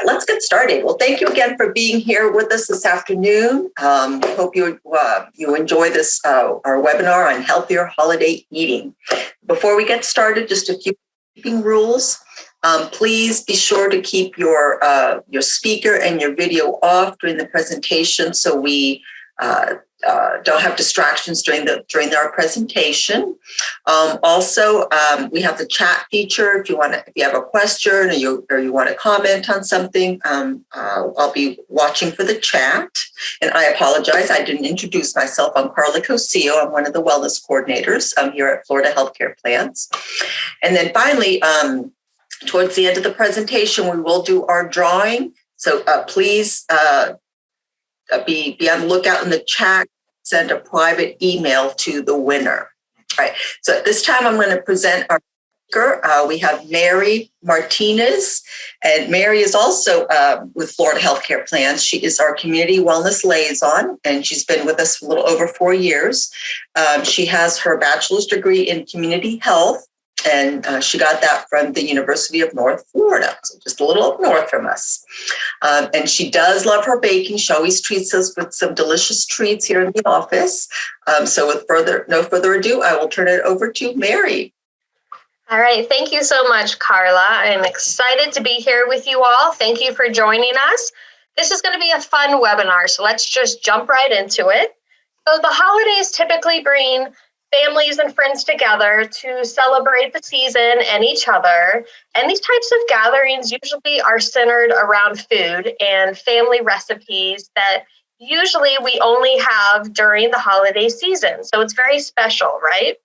Let's get started. Well, thank you again for being here with us this afternoon. Hope you enjoy this our webinar on healthier holiday eating. Before we get started, just a few keeping rules. Please be sure to keep your speaker and your video off during the presentation, so we don't have distractions during our presentation. Also, we have the chat feature. If you have a question or you want to comment on something, I'll be watching for the chat. And I apologize, I didn't introduce myself. I'm Carla Cosillo. I'm one of the wellness coordinators here at Florida Healthcare Plans. And then finally, towards the end of the presentation, we will do our drawing. So please be on the lookout in the chat. Send a private email to the winner. All right. So at this time, I'm going to present our speaker. We have Mary Martinez, and Mary is also with Florida Healthcare Plans. She is our community wellness liaison, and she's been with us a little over 4 years. She has her bachelor's degree in community health, and she got that from the University of North Florida, so just a little up north from us. And she does love her baking. She always treats us with some delicious treats here in the office. So with no further ado, I will turn it over to Mary. All right. Thank you so much, Carla. I'm excited to be here with you all. Thank you for joining us. This is going to be a fun webinar, so let's just jump right into it. So the holidays typically bring families and friends together to celebrate the season and each other. And these types of gatherings usually are centered around food and family recipes that usually we only have during the holiday season. So it's very special, right?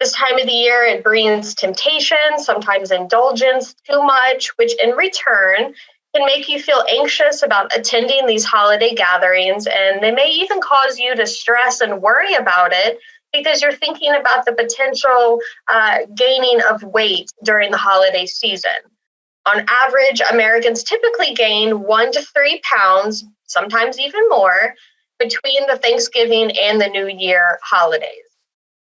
This time of the year, it brings temptation, sometimes indulgence, too much, which in return can make you feel anxious about attending these holiday gatherings. And they may even cause you to stress and worry about it, because you're thinking about the potential gaining of weight during the holiday season. On average, Americans typically gain 1 to 3 pounds, sometimes even more, between the Thanksgiving and the New Year holidays.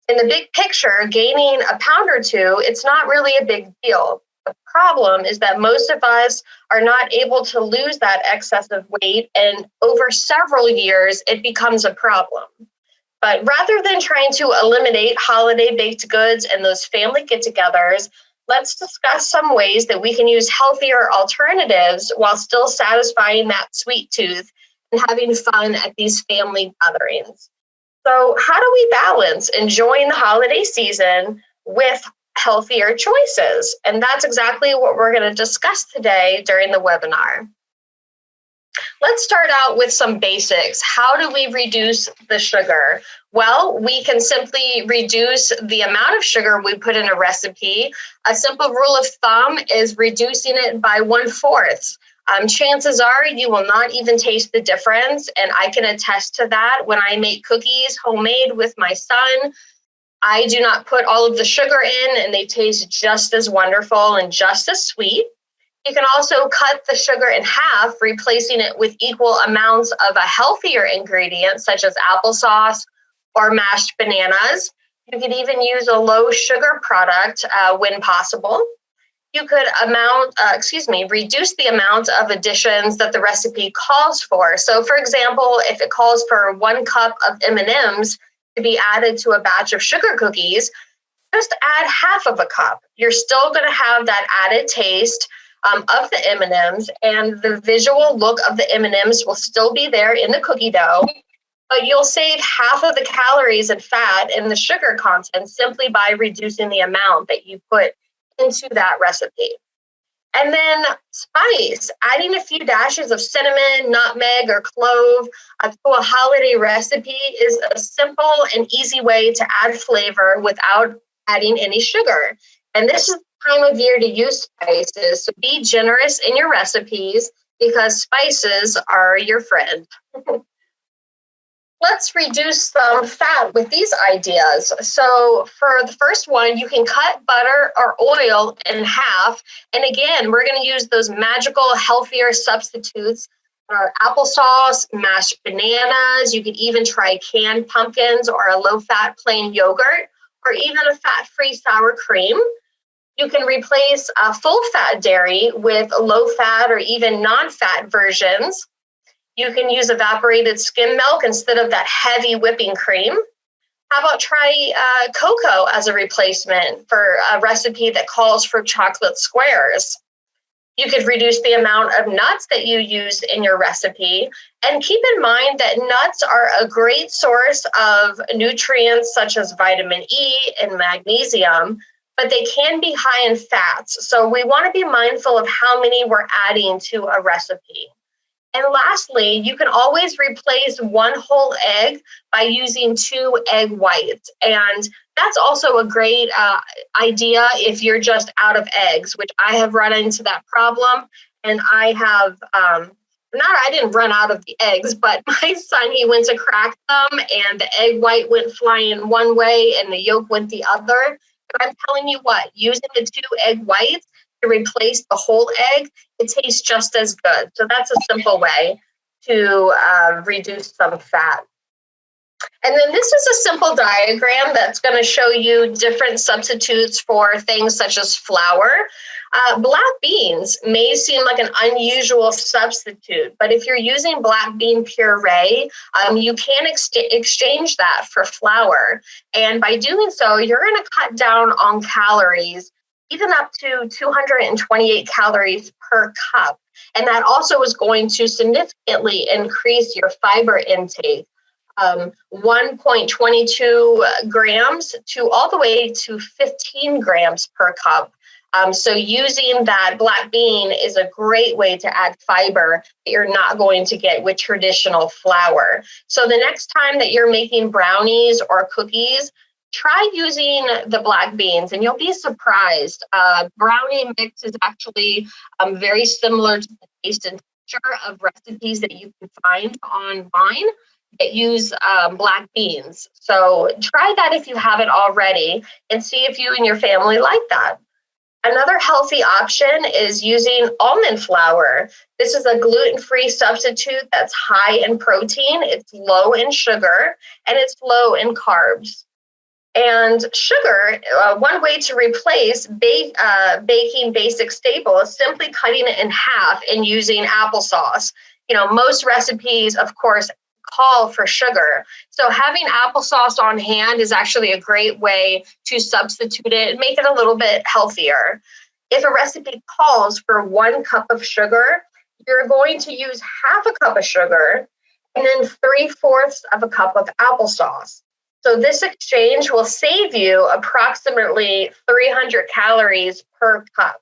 In the big picture, gaining a pound or two, it's not really a big deal. The problem is that most of us are not able to lose that excessive weight, and over several years, it becomes a problem. But rather than trying to eliminate holiday baked goods and those family get-togethers, let's discuss some ways that we can use healthier alternatives while still satisfying that sweet tooth and having fun at these family gatherings. So how do we balance enjoying the holiday season with healthier choices? And that's exactly what we're going to discuss today during the webinar. Let's start out with some basics. How do we reduce the sugar? Well, we can simply reduce the amount of sugar we put in a recipe. A simple rule of thumb is reducing it by 1/4. Chances are you will not even taste the difference, and I can attest to that. When I make cookies homemade with my son, I do not put all of the sugar in, and they taste just as wonderful and just as sweet. You can also cut the sugar in half, replacing it with equal amounts of a healthier ingredient, such as applesauce or mashed bananas. You could even use a low sugar product when possible. You could reduce the amount of additions that the recipe calls for. So for example, if it calls for 1 cup of M&Ms to be added to a batch of sugar cookies, just add half of a cup. You're still going to have that added taste of the M&Ms, and the visual look of the M&Ms will still be there in the cookie dough, but you'll save half of the calories and fat and the sugar content simply by reducing the amount that you put into that recipe. And then spice, adding a few dashes of cinnamon, nutmeg, or clove to a holiday recipe is a simple and easy way to add flavor without adding any sugar. And this is time of year to use spices, so be generous in your recipes because spices are your friend. Let's reduce some fat with these ideas. So for the first one, you can cut butter or oil in half. And again, we're going to use those magical, healthier substitutes. Applesauce, mashed bananas. You could even try canned pumpkins or a low-fat plain yogurt, or even a fat-free sour cream. You can replace full-fat dairy with low-fat or even non-fat versions. You can use evaporated skim milk instead of that heavy whipping cream. How about try cocoa as a replacement for a recipe that calls for chocolate squares? You could reduce the amount of nuts that you use in your recipe. And keep in mind that nuts are a great source of nutrients such as vitamin E and magnesium, but they can be high in fats. So we want to be mindful of how many we're adding to a recipe. And lastly, you can always replace one whole egg by using 2 egg whites. And that's also a great idea if you're just out of eggs, which I have run into that problem. And I have, I didn't run out of the eggs, but my son, he went to crack them and the egg white went flying one way and the yolk went the other. But I'm telling you what, using the 2 egg whites to replace the whole egg, it tastes just as good. So that's a simple way to reduce some fat. And then this is a simple diagram that's going to show you different substitutes for things such as flour. Black beans may seem like an unusual substitute, but if you're using black bean puree, you can exchange that for flour. And by doing so, you're going to cut down on calories, even up to 228 calories per cup. And that also is going to significantly increase your fiber intake. 1.22 grams to all the way to 15 grams per cup. So using that black bean is a great way to add fiber that you're not going to get with traditional flour. So the next time that you're making brownies or cookies, try using the black beans and you'll be surprised. Brownie mix is actually very similar to the taste and texture of recipes that you can find online that use black beans. So try that if you haven't already and see if you and your family like that. Another healthy option is using almond flour. This is a gluten-free substitute that's high in protein, it's low in sugar, and it's low in carbs. And sugar, one way to replace baking basic staple is simply cutting it in half and using applesauce. You know, most recipes, of course, call for sugar. So having applesauce on hand is actually a great way to substitute it and make it a little bit healthier. If a recipe calls for 1 cup of sugar, you're going to use half a cup of sugar and then 3/4 of a cup of applesauce. So this exchange will save you approximately 300 calories per cup.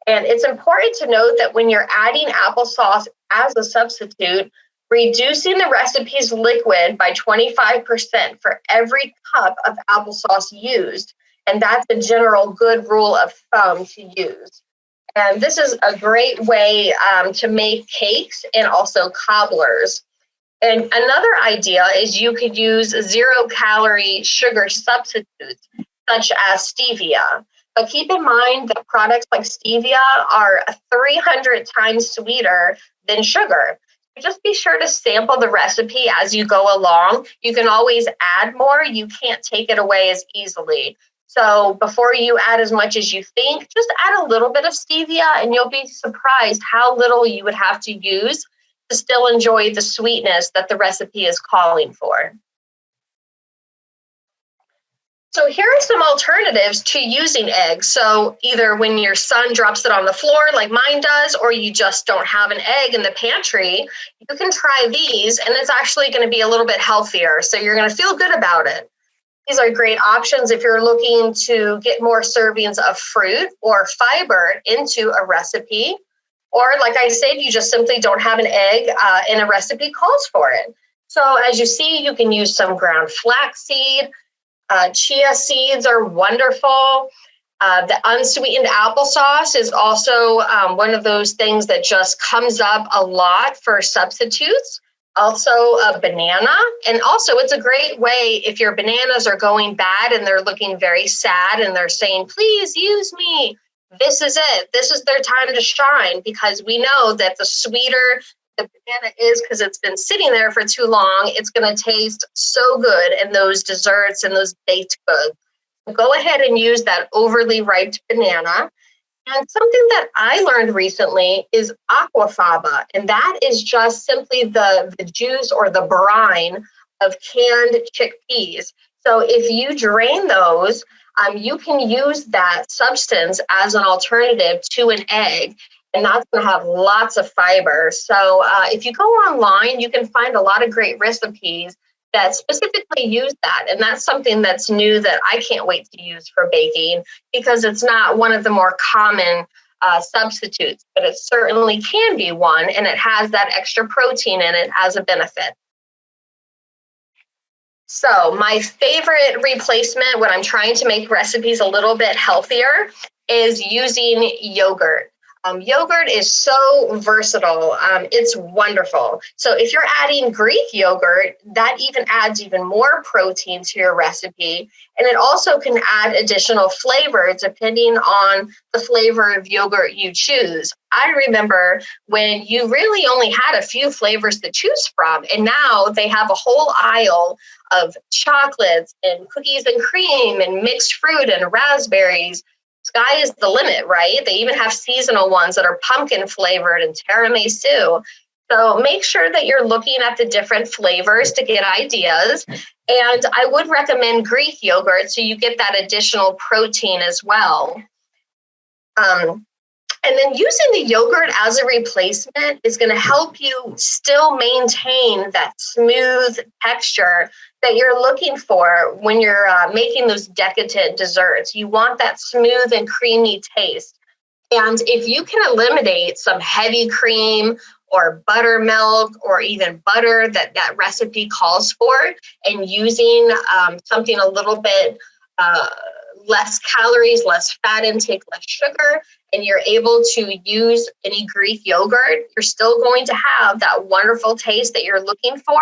And it's important to note that when you're adding applesauce as a substitute, reducing the recipe's liquid by 25% for every cup of applesauce used. And that's a general good rule of thumb to use. And this is a great way to make cakes and also cobblers. And another idea is you could use 0-calorie sugar substitutes, such as stevia. But keep in mind that products like stevia are 300 times sweeter than sugar. Just be sure to sample the recipe as you go along. You can always add more. You can't take it away as easily. So before you add as much as you think, just add a little bit of stevia and you'll be surprised how little you would have to use to still enjoy the sweetness that the recipe is calling for. So here are some alternatives to using eggs. So either when your son drops it on the floor like mine does, or you just don't have an egg in the pantry, you can try these and it's actually going to be a little bit healthier. So you're going to feel good about it. These are great options if you're looking to get more servings of fruit or fiber into a recipe. Or like I said, you just simply don't have an egg and a recipe calls for it. So as you see, you can use some ground flaxseed. Chia seeds are wonderful. The unsweetened applesauce is also one of those things that just comes up a lot for substitutes. Also a banana. And also it's a great way if your bananas are going bad and they're looking very sad and they're saying, please use me. This is it. This is their time to shine, because we know that the sweeter the banana is, because it's been sitting there for too long, it's going to taste so good in those desserts and those baked goods. Go ahead and use that overly ripe banana. And something that I learned recently is aquafaba, and that is just simply the juice or the brine of canned chickpeas. So if you drain those, you can use that substance as an alternative to an egg, and that's going to have lots of fiber. So if you go online, you can find a lot of great recipes that specifically use that. And that's something that's new that I can't wait to use for baking, because it's not one of the more common substitutes, but it certainly can be one, and it has that extra protein in it as a benefit. So my favorite replacement when I'm trying to make recipes a little bit healthier is using yogurt. Yogurt is so versatile. It's wonderful. So if you're adding Greek yogurt, that even adds even more protein to your recipe. And it also can add additional flavor depending on the flavor of yogurt you choose. I remember when you really only had a few flavors to choose from, and now they have a whole aisle of chocolates and cookies and cream and mixed fruit and raspberries. Sky is the limit, right? They even have seasonal ones that are pumpkin flavored and tiramisu. So make sure that you're looking at the different flavors to get ideas. And I would recommend Greek yogurt so you get that additional protein as well. And then using the yogurt as a replacement is going to help you still maintain that smooth texture that you're looking for when you're making those decadent desserts. You want that smooth and creamy taste. And if you can eliminate some heavy cream or buttermilk or even butter that recipe calls for, and using something a little bit less calories, less fat intake, less sugar, and you're able to use any Greek yogurt, you're still going to have that wonderful taste that you're looking for,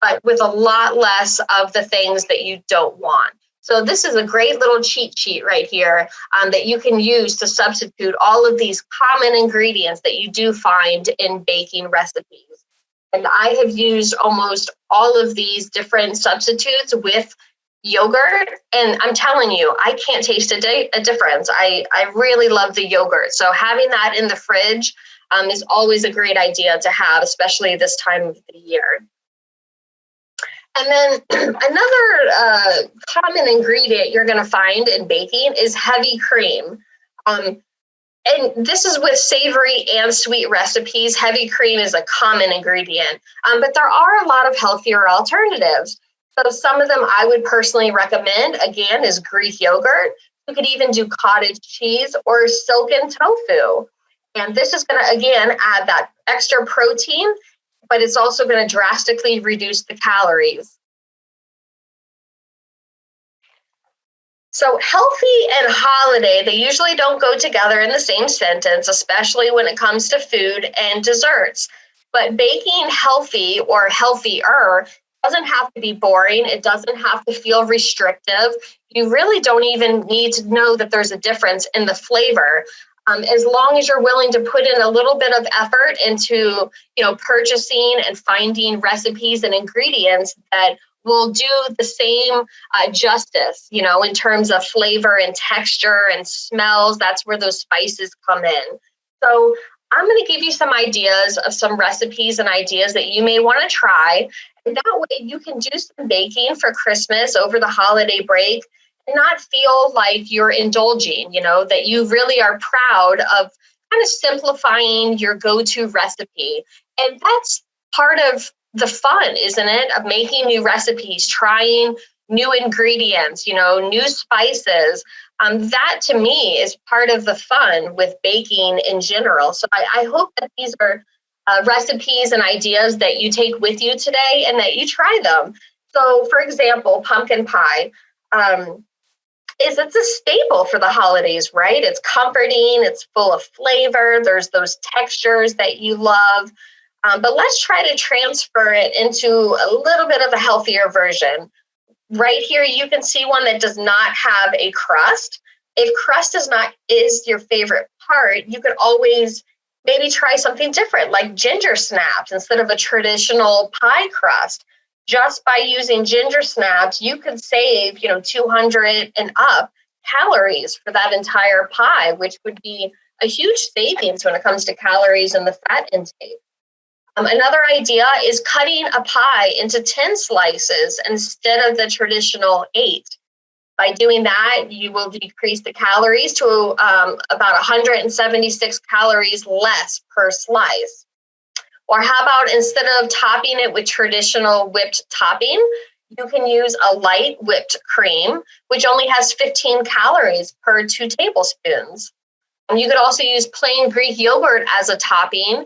but with a lot less of the things that you don't want. So this is a great little cheat sheet right here that you can use to substitute all of these common ingredients that you do find in baking recipes. And I have used almost all of these different substitutes with yogurt, and I'm telling you, I can't taste a difference. I really love the yogurt. So having that in the fridge is always a great idea to have, especially this time of the year. And then another common ingredient you're going to find in baking is heavy cream. And this is with savory and sweet recipes. Heavy cream is a common ingredient, but there are a lot of healthier alternatives. So some of them I would personally recommend, again, is Greek yogurt. You could even do cottage cheese or silken tofu. And this is going to, again, add that extra protein, but it's also going to drastically reduce the calories. So healthy and holiday, they usually don't go together in the same sentence, especially when it comes to food and desserts. But baking healthy or healthier doesn't have to be boring. It doesn't have to feel restrictive. You really don't even need to know that there's a difference in the flavor. As long as you're willing to put in a little bit of effort into, purchasing and finding recipes and ingredients that will do the same justice, in terms of flavor and texture and smells. That's where those spices come in. So I'm going to give you some ideas of some recipes and ideas that you may want to try. And that way you can do some baking for Christmas over the holiday break and not feel like you're indulging, that you really are proud of kind of simplifying your go-to recipe. And that's part of the fun, isn't it, of making new recipes, trying new ingredients, new spices. That to me is part of the fun with baking in general. So I hope that these are recipes and ideas that you take with you today and that you try them. So for example, pumpkin pie. It's a staple for the holidays, right? It's comforting, it's full of flavor, there's those textures that you love. But let's try to transfer it into a little bit of a healthier version. Right here, you can see one that does not have a crust. If crust is your favorite part, you could always maybe try something different, like ginger snaps instead of a traditional pie crust. just by using ginger snaps, you could save, 200 and up calories for that entire pie, which would be a huge savings when it comes to calories and the fat intake. Another idea is cutting a pie into 10 slices instead of the traditional 8. By doing that, you will decrease the calories to about 176 calories less per slice. Or how about instead of topping it with traditional whipped topping, you can use a light whipped cream, which only has 15 calories per 2 tablespoons. And you could also use plain Greek yogurt as a topping.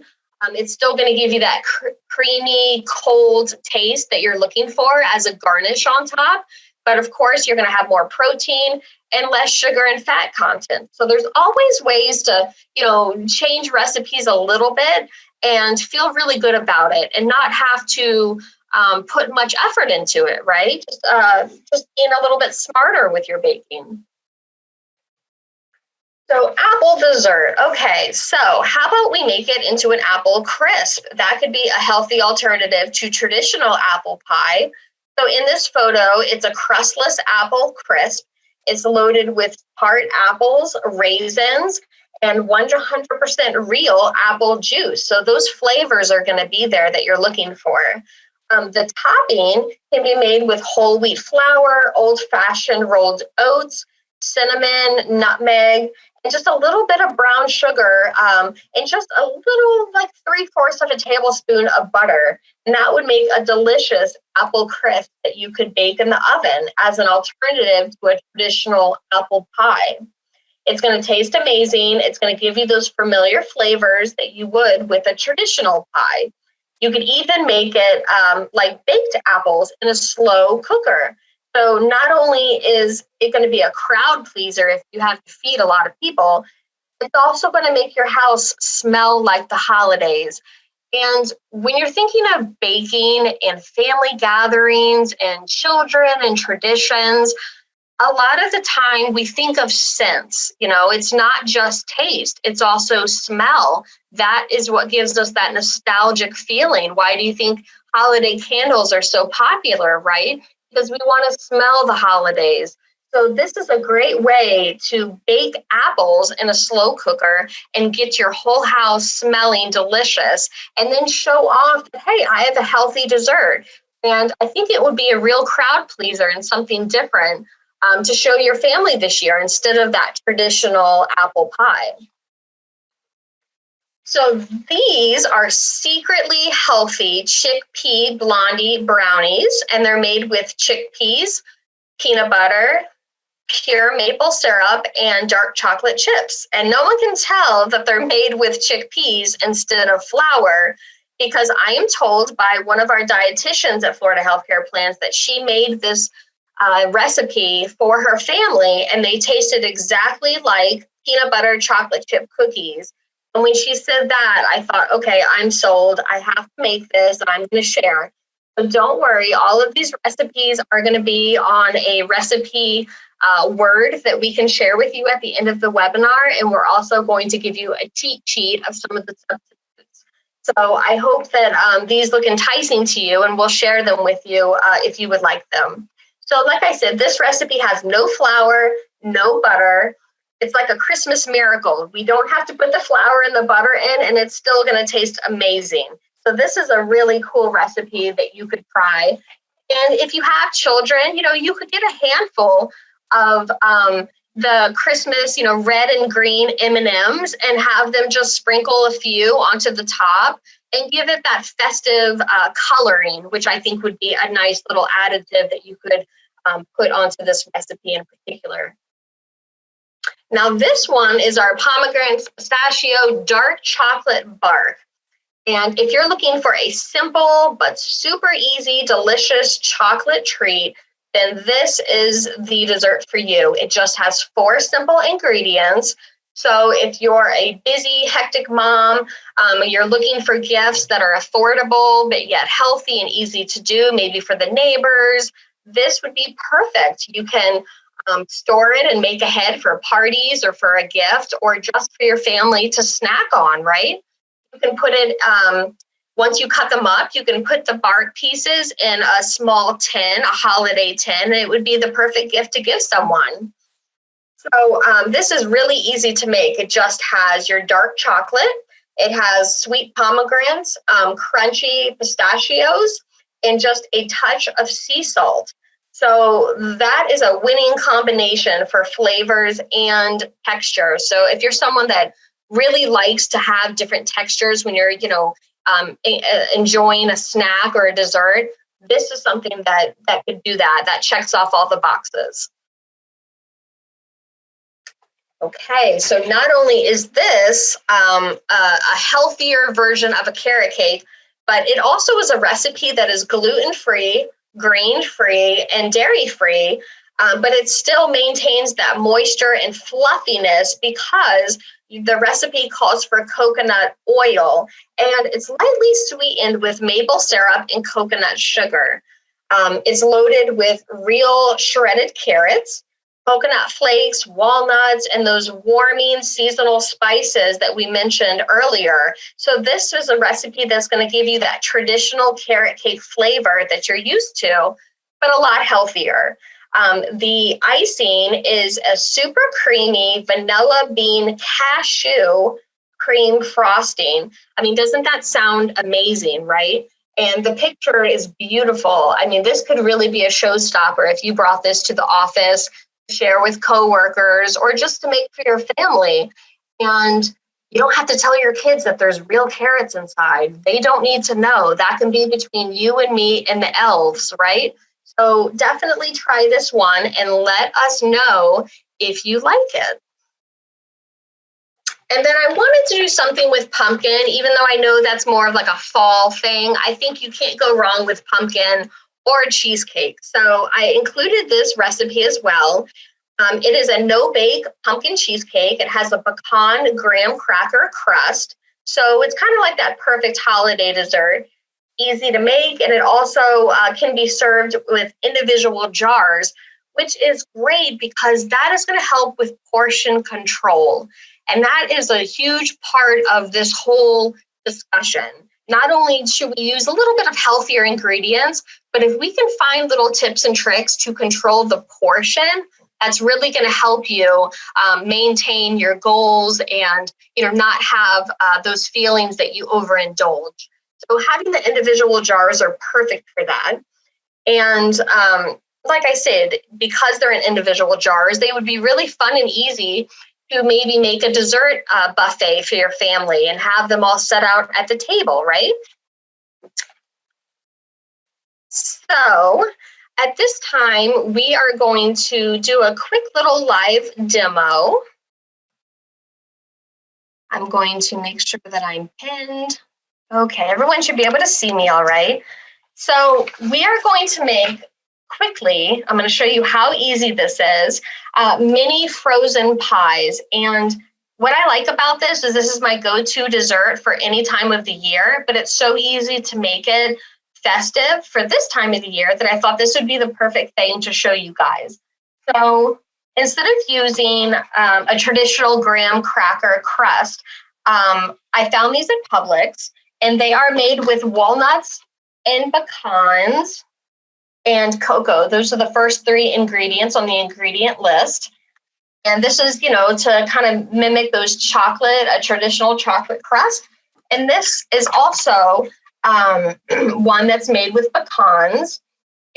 It's still going to give you that creamy, cold taste that you're looking for as a garnish on top. But of course, you're going to have more protein and less sugar and fat content. So there's always ways to, change recipes a little bit and feel really good about it and not have to put much effort into it, right? Just being a little bit smarter with your baking. So apple dessert. Okay, so how about we make it into an apple crisp? That could be a healthy alternative to traditional apple pie. So in this photo, it's a crustless apple crisp. It's loaded with tart apples, raisins, and 100% real apple juice. So those flavors are going to be there that you're looking for. The topping can be made with whole wheat flour, old-fashioned rolled oats, cinnamon, nutmeg, and just a little bit of brown sugar, and just a little, like 3/4 of a tablespoon of butter. And that would make a delicious apple crisp that you could bake in the oven as an alternative to a traditional apple pie. It's going to taste amazing. It's going to give you those familiar flavors that you would with a traditional pie. You could even make it like baked apples in a slow cooker. So not only is it going to be a crowd pleaser if you have to feed a lot of people, it's also going to make your house smell like the holidays. And when you're thinking of baking and family gatherings and children and traditions, a lot of the time we think of scents. It's not just taste, it's also smell. That is what gives us that nostalgic feeling. Why do you think holiday candles are so popular, right? Because we want to smell the holidays. So this is a great way to bake apples in a slow cooker and get your whole house smelling delicious, and then show off that, hey, I have a healthy dessert. And I think it would be a real crowd pleaser and something different to show your family this year instead of that traditional apple pie. So these are secretly healthy chickpea blondie brownies, and they're made with chickpeas, peanut butter, pure maple syrup, and dark chocolate chips. And no one can tell that they're made with chickpeas instead of flour, because I am told by one of our dietitians at Florida Healthcare Plans that she made this recipe for her family, and they tasted exactly like peanut butter chocolate chip cookies. And when she said that, I thought, okay, I'm sold. I have to make this and I'm going to share. So don't worry, all of these recipes are going to be on a recipe word that we can share with you at the end of the webinar. And we're also going to give you a cheat sheet of some of the substitutes. So I hope that these look enticing to you, and we'll share them with you if you would like them. So like I said, this recipe has no flour, no butter. It's like a Christmas miracle. We don't have to put the flour and the butter in, and it's still going to taste amazing. So this is a really cool recipe that you could try. And if you have children, you could get a handful of the Christmas, red and green M&Ms and have them just sprinkle a few onto the top and give it that festive coloring, which I think would be a nice little additive that you could put onto this recipe in particular. Now this one is our pomegranate pistachio dark chocolate bark. And if you're looking for a simple but super easy, delicious chocolate treat, then this is the dessert for you. It just has 4 simple ingredients. So if you're a busy, hectic mom, you're looking for gifts that are affordable, but yet healthy and easy to do, maybe for the neighbors, this would be perfect. You can store it and make ahead for parties or for a gift or just for your family to snack on, right? You can put it Once you cut them up, you can put the bark pieces in a small tin, a holiday tin, and it would be the perfect gift to give someone. So this is really easy to make. It just has your dark chocolate. It has sweet pomegranates, crunchy pistachios, and just a touch of sea salt. So that is a winning combination for flavors and texture. So if you're someone that really likes to have different textures when you're, enjoying a snack or a dessert, this is something that could do that. That checks off all the boxes. Okay, so not only is this a healthier version of a carrot cake, but it also is a recipe that is gluten-free, grain-free, and dairy-free, but it still maintains that moisture and fluffiness because the recipe calls for coconut oil, and it's lightly sweetened with maple syrup and coconut sugar. It's loaded with real shredded carrots, coconut flakes, walnuts, and those warming seasonal spices that we mentioned earlier. So this is a recipe that's going to give you that traditional carrot cake flavor that you're used to, but a lot healthier. The icing is a super creamy vanilla bean cashew cream frosting. I mean, doesn't that sound amazing, right? And the picture is beautiful. I mean, this could really be a showstopper if you brought this to the office, share with coworkers, or just to make for your family. And you don't have to tell your kids that there's real carrots inside. They don't need to know. That can be between you and me and the elves, right? So definitely try this one and let us know if you like it. And then I wanted to do something with pumpkin, even though I know that's more of like a fall thing. I think you can't go wrong with pumpkin or a cheesecake. So I included this recipe as well. It is a no-bake pumpkin cheesecake. It has a pecan graham cracker crust. So it's kind of like that perfect holiday dessert. Easy to make, and it also can be served with individual jars, which is great because that is going to help with portion control. And that is a huge part of this whole discussion. Not only should we use a little bit of healthier ingredients, but if we can find little tips and tricks to control the portion, that's really going to help you maintain your goals and not have those feelings that you overindulge. So having the individual jars are perfect for that. And like I said, because they're in individual jars, they would be really fun and easy to maybe make a dessert buffet for your family and have them all set out at the table, right? So at this time, we are going to do a quick little live demo. I'm going to make sure that I'm pinned. Okay, everyone should be able to see me all right. So we are going to make quickly, I'm going to show you how easy this is, mini frozen pies. And what I like about this is my go-to dessert for any time of the year, but it's so easy to make it festive for this time of the year that I thought this would be the perfect thing to show you guys. So instead of using a traditional graham cracker crust, I found these at Publix. And they are made with walnuts and pecans and cocoa. Those are the first three ingredients on the ingredient list. And this is, to kind of mimic those a traditional chocolate crust. And this is also one that's made with pecans.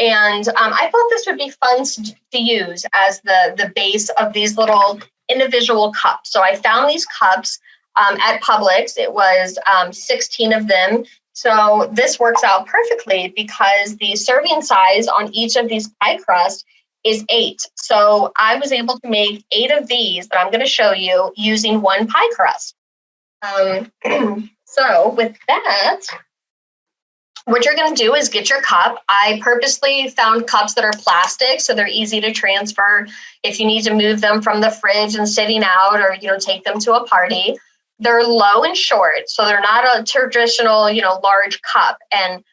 And I thought this would be fun to use as the base of these little individual cups. So I found these cups at Publix. It was 16 of them. So this works out perfectly because the serving size on each of these pie crusts is 8. So I was able to make 8 of these that I'm going to show you using one pie crust. So with that, what you're going to do is get your cup. I purposely found cups that are plastic, so they're easy to transfer if you need to move them from the fridge and sitting out, or take them to a party. They're low and short, so they're not a traditional, large cup. And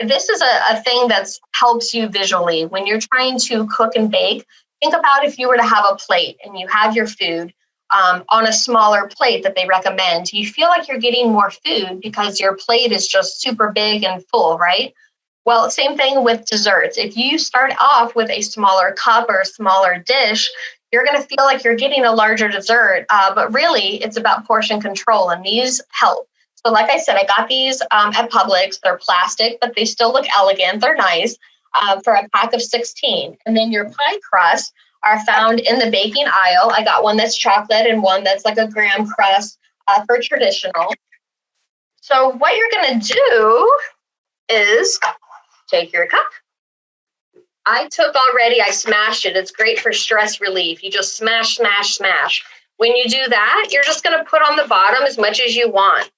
this is a thing that helps you visually when you're trying to cook and bake. Think about if you were to have a plate and you have your food. on a smaller plate that they recommend. You feel like you're getting more food because your plate is just super big and full, right? Well, same thing with desserts. If you start off with a smaller cup or a smaller dish, you're going to feel like you're getting a larger dessert, but really it's about portion control, and these help. So like I said, I got these at Publix. They're plastic, but they still look elegant. They're nice for a pack of 16. And then your pie crusts are found in the baking aisle. I got one that's chocolate and one that's like a graham crust for traditional. So what you're going to do is take your cup. I smashed it. It's great for stress relief. You just smash, smash, smash. When you do that, you're just going to put on the bottom as much as you want.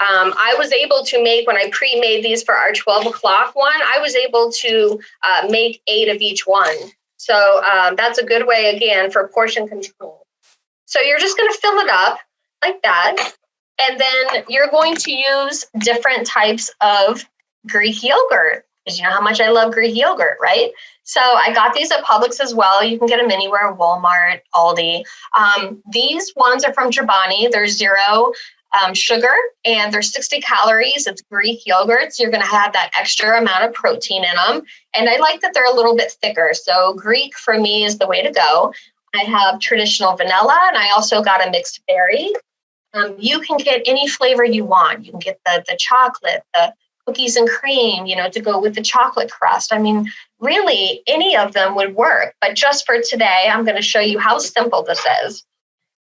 I was able to make, when I pre-made these for our 12 o'clock one, I was able to make 8 of each one. So that's a good way, again, for portion control. So you're just going to fill it up like that. And then you're going to use different types of Greek yogurt, because you know how much I love Greek yogurt, right? So I got these at Publix as well. You can get them anywhere, Walmart, Aldi. These ones are from Chobani. They're 0 sugar, and they're 60 calories. It's Greek yogurt, so you're going to have that extra amount of protein in them. And I like that they're a little bit thicker. So Greek for me is the way to go. I have traditional vanilla, and I also got a mixed berry. You can get any flavor you want. You can get the chocolate, the cookies and cream, to go with the chocolate crust. I mean, really, any of them would work. But just for today, I'm going to show you how simple this is.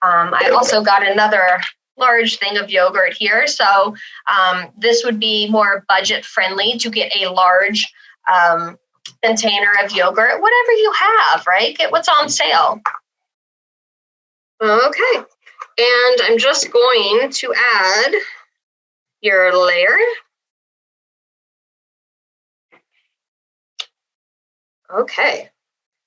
I also got another large thing of yogurt here. So this would be more budget friendly to get a large container of yogurt, whatever you have, right? Get what's on sale. Okay. And I'm just going to add your layer. Okay.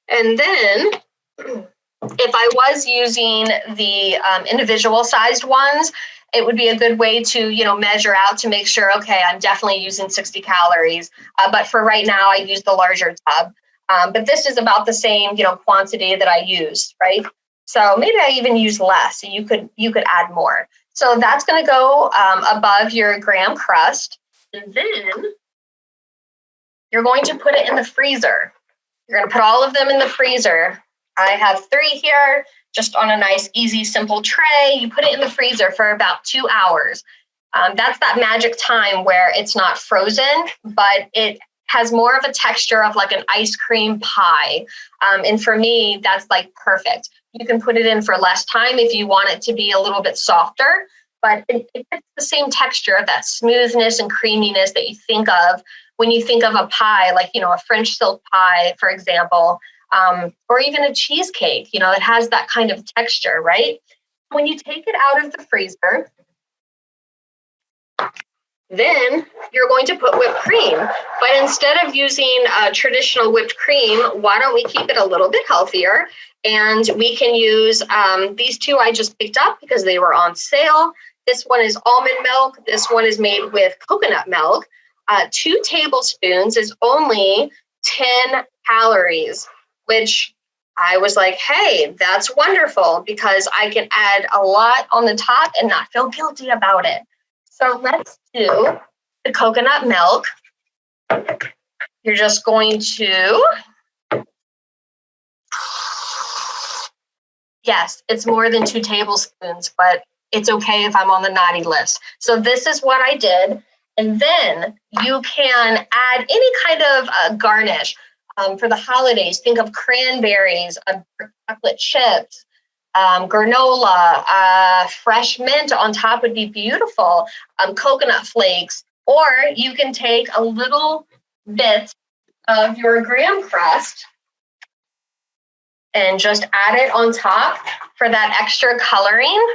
And then if I was using the individual sized ones, it would be a good way to, measure out to make sure, okay, I'm definitely using 60 calories. But for right now, I use the larger tub. But this is about the same, quantity that I use, right? So maybe I even use less. So you could add more. So that's going to go above your graham crust. And then you're going to put it in the freezer. You're going to put all of them in the freezer. I have 3 here, just on a nice, easy, simple tray. You put it in the freezer for about 2 hours. That's that magic time where it's not frozen, but it has more of a texture of like an ice cream pie. And for me, that's like perfect. You can put it in for less time if you want it to be a little bit softer, but it gets the same texture of that smoothness and creaminess that you think of when you think of a pie, like, a French silk pie, for example. Or even a cheesecake, it has that kind of texture, right? When you take it out of the freezer, then you're going to put whipped cream. But instead of using traditional whipped cream, why don't we keep it a little bit healthier? And we can use these 2 I just picked up because they were on sale. This one is almond milk. This one is made with coconut milk. 2 tablespoons is only 10 calories. Which I was like, hey, that's wonderful because I can add a lot on the top and not feel guilty about it. So let's do the coconut milk. You're just going to, yes, it's more than 2 tablespoons, but it's okay if I'm on the naughty list. So this is what I did. And then you can add any kind of garnish. For the holidays, think of cranberries, chocolate chips, granola, fresh mint on top would be beautiful, coconut flakes, or you can take a little bit of your graham crust and just add it on top for that extra coloring.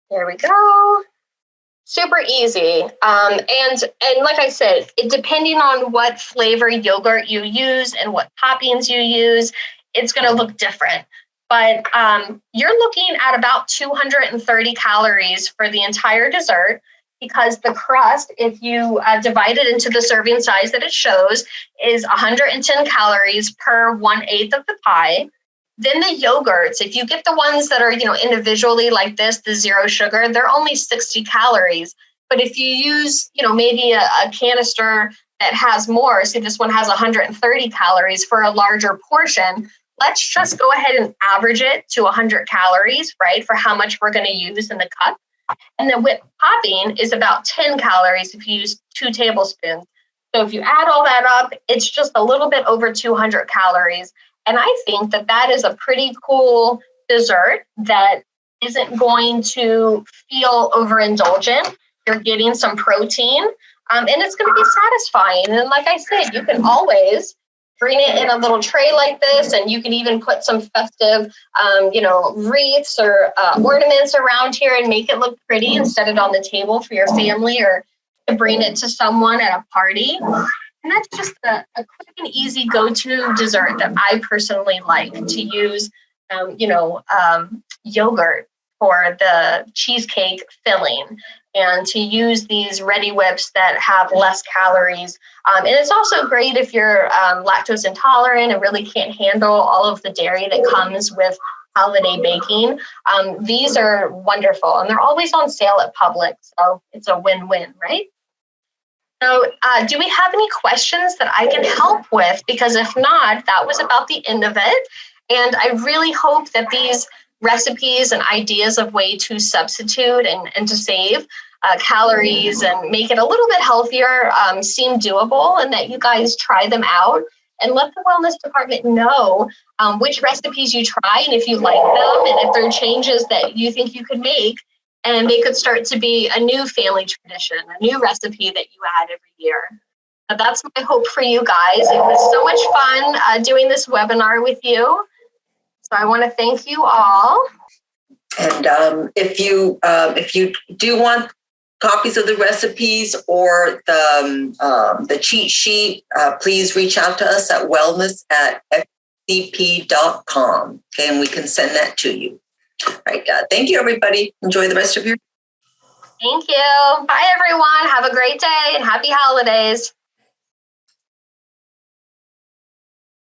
There we go. Super easy. And like I said, depending on what flavor yogurt you use and what toppings you use, it's going to look different. But you're looking at about 230 calories for the entire dessert because the crust, if you divide it into the serving size that it shows, is 110 calories per 1/8 of the pie. Then the yogurts, if you get the ones that are, individually like this, the zero sugar, they're only 60 calories. But if you use, maybe a canister that has more, see this one has 130 calories for a larger portion, let's just go ahead and average it to 100 calories, right, for how much we're going to use in the cup. And the whipped topping is about 10 calories if you use 2 tablespoons. So if you add all that up, it's just a little bit over 200 calories. And I think that that is a pretty cool dessert that isn't going to feel overindulgent. You're getting some protein, and it's going to be satisfying. And like I said, you can always bring it in a little tray like this, and you can even put some festive, wreaths or ornaments around here and make it look pretty and set it on the table for your family or to bring it to someone at a party. And that's just a quick and easy go-to dessert that I personally like to use, yogurt for the cheesecake filling, and to use these ready whips that have less calories. And it's also great if you're lactose intolerant and really can't handle all of the dairy that comes with holiday baking. These are wonderful, and they're always on sale at Publix, so it's a win-win, right? So do we have any questions that I can help with? Because if not, that was about the end of it. And I really hope that these recipes and ideas of way to substitute and to save calories and make it a little bit healthier seem doable, and that you guys try them out and let the wellness department know which recipes you try and if you like them and if there are changes that you think you could make. And they could start to be a new family tradition, a new recipe that you add every year. But that's my hope for you guys. It was so much fun doing this webinar with you. So I want to thank you all. And if you do want copies of the recipes or the cheat sheet, please reach out to us at wellness@fcp.com. Okay, and we can send that to you. All right. Thank you, everybody. Enjoy the rest of your. Thank you. Bye, everyone. Have a great day and happy holidays.